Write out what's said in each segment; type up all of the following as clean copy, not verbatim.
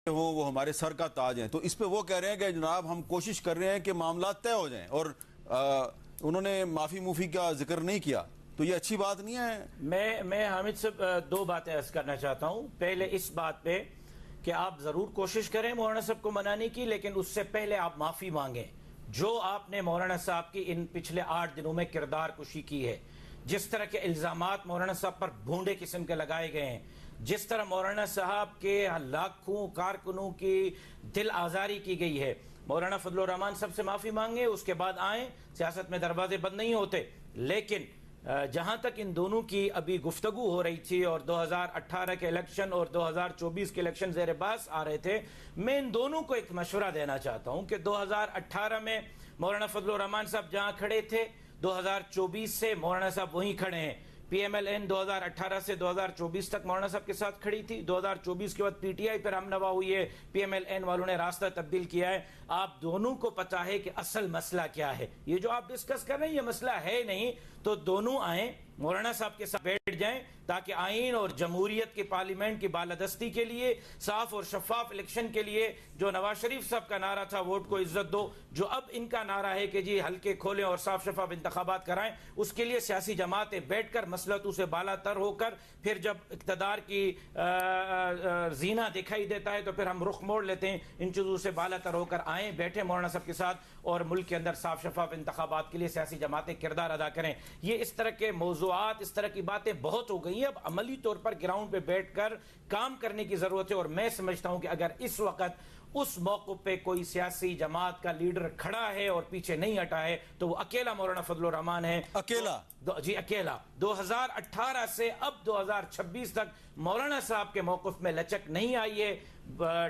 ہوں وہ ہمارے سر کا تاج ہیں، تو اس پہ وہ کہہ رہے ہیں کہ جناب ہم کوشش کر رہے ہیں کہ معاملات طے ہو جائیں، اور انہوں نے معافی موفی کا ذکر نہیں کیا، تو یہ اچھی بات نہیں ہے؟ میں حامد صاحب دو باتیں عرض کرنا چاہتا ہوں. پہلے اس بات پہ کہ آپ ضرور کوشش کریں مولانا صاحب کو منانے کی، لیکن اس سے پہلے آپ معافی مانگیں. جو آپ نے مولانا صاحب کی ان پچھلے 8 دنوں میں کردار کشی کی ہے، جس طرح کے الزامات مولانا صاحب پر بھونڈے قسم کے لگائے گئے ہیں، جس طرح مولانا صاحب کے لاکھوں کارکنوں کی دل آزاری کی گئی ہے، مولانا فضل الرحمان صاحب سے معافی مانگیں، اس کے بعد آئیں. سیاست میں دروازے بند نہیں ہوتے. لیکن جہاں تک ان دونوں کی ابھی گفتگو ہو رہی تھی اور 2018 کے الیکشن اور 2024 کے الیکشن زیر بحث آ رہے تھے، میں ان دونوں کو ایک مشورہ دینا چاہتا ہوں کہ 2018 میں مولانا فضل الرحمان صاحب جہاں کھڑے تھے، 2024 سے مولانا صاحب وہیں کھڑے ہیں. پی ایم ایل این 2018 سے 2024 تک مولانا صاحب کے ساتھ کھڑی تھی. 2024 کے بعد پی ٹی آئی پر ہم نوا ہوئی ہے، پی ایم ایل این والوں نے راستہ تبدیل کیا ہے. آپ دونوں کو پتا ہے کہ اصل مسئلہ کیا ہے. یہ جو آپ ڈسکس کر رہے ہیں یہ مسئلہ ہے نہیں. تو دونوں آئیں، مولانا صاحب کے ساتھ بیٹھ جائیں، تاکہ آئین اور جمہوریت کی پارلیمنٹ کی بالادستی کے لیے، صاف اور شفاف الیکشن کے لیے، جو نواز شریف صاحب کا نعرہ تھا ووٹ کو عزت دو، جو اب ان کا نعرہ ہے کہ جی حلقے کھولیں اور صاف شفاف انتخابات کرائیں، اس کے لیے سیاسی جماعتیں بیٹھ کر مسلطوں سے بالا تر ہو کر پھر جب اقتدار کی زینہ دکھائی دیتا ہے تو پھر ہم رخ موڑ لیتے ہیں. ان چیزوں سے بالا تر ہو کر آئیں، بیٹھیں مولانا صاحب کے ساتھ، اور ملک کے اندر صاف شفاف انتخابات کے لیے سیاسی جماعتیں کردار ادا کریں. یہ اس طرح کے موضوعات، اس طرح کی باتیں بہت ہو گئی ہیں. اب عملی طور پر گراؤنڈ پہ بیٹھ کر کام کرنے کی ضرورت ہے. اور میں سمجھتا ہوں کہ اگر اس وقت اس موقع پہ کوئی سیاسی جماعت کا لیڈر کھڑا ہے اور پیچھے نہیں ہٹا ہے تو وہ اکیلا مولانا فضل الرحمان ہے. اکیلا؟ جی اکیلا. 2018 سے اب 2026 تک مولانا صاحب کے موقف میں لچک نہیں آئی ہے.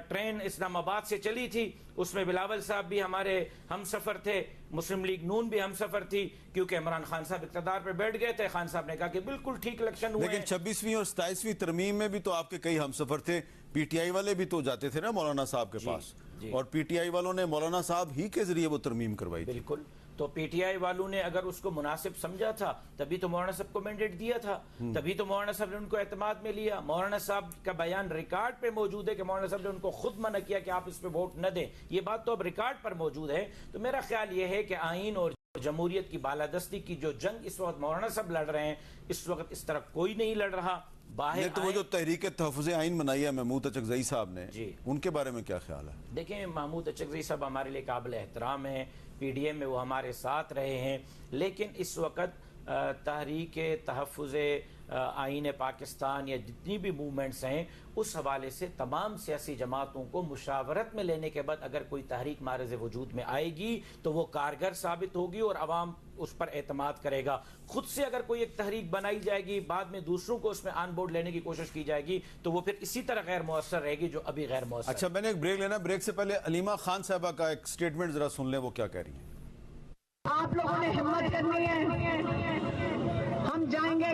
ٹرین اسلام آباد سے چلی تھی، اس میں بلاول صاحب بھی ہمارے ہم سفر تھے، مسلم لیگ نون بھی ہم سفر تھی، کیونکہ عمران خان صاحب اقتدار پہ بیٹھ گئے تھے. خان صاحب نے کہا کہ بالکل ٹھیک الیکشن ہوئے. لیکن 26ویں اور 27ویں ترمیم میں بھی تو آپ کے کئی ہم سفر تھے. پی ٹی آئی والے بھی تو جاتے تھے نا مولانا صاحب کے پاس، اور پی ٹی آئی والوں نے مولانا صاحب ہی کے ذریعے وہ ترمیم کروائی تھی. بالکل. تو پی ٹی آئی والوں نے اگر اس کو مناسب سمجھا تھا تبھی تو مولانا صاحب کو مینڈیٹ دیا تھا، تبھی تو مولانا صاحب نے ان کو اعتماد میں لیا. مولانا صاحب کا بیان ریکارڈ پہ موجود ہے کہ مولانا صاحب نے ان کو خود منع کیا کہ آپ اس پہ ووٹ نہ دیں. یہ بات تو اب ریکارڈ پر موجود ہے. تو میرا خیال یہ ہے کہ آئین اور جمہوریت کی بالادستی کی جو جنگ اس وقت مولانا صاحب لڑ رہے ہیں، اس وقت اس طرح کوئی نہیں لڑ رہا. باہر تو وہ جو تحریک تحفظ آئین بنائی ہے محمود اچکزئی صاحب نے، ان کے بارے میں کیا خیال ہے؟ دیکھیں، محمود اچکزئی صاحب ہمارے لیے قابل احترام ہیں. پی ڈی ایم میں وہ ہمارے ساتھ رہے ہیں، لیکن اس وقت تحریک تحفظ آئین پاکستان یا جتنی بھی موومنٹس ہیں، اس حوالے سے تمام سیاسی جماعتوں کو مشاورت میں لینے کے بعد اگر کوئی تحریک معرض وجود میں آئے گی تو وہ کارگر ثابت ہوگی اور عوام اس پر اعتماد کرے گا. خود سے اگر کوئی ایک تحریک بنائی جائے گی، بعد میں دوسروں کو اس میں آن بورڈ لینے کی کوشش کی جائے گی، تو وہ پھر اسی طرح غیر مؤثر رہے گی جو ابھی غیر مؤثر. اچھا، میں نے ایک بریک لینا. بریک سے پہلے علیمہ خان صاحبہ کا ایک سٹیٹمنٹ ذرا سن لیں، وہ کیا کہہ رہی ہیں. آپ لوگوں نے ہمت کرنی ہے، ہم جائیں گے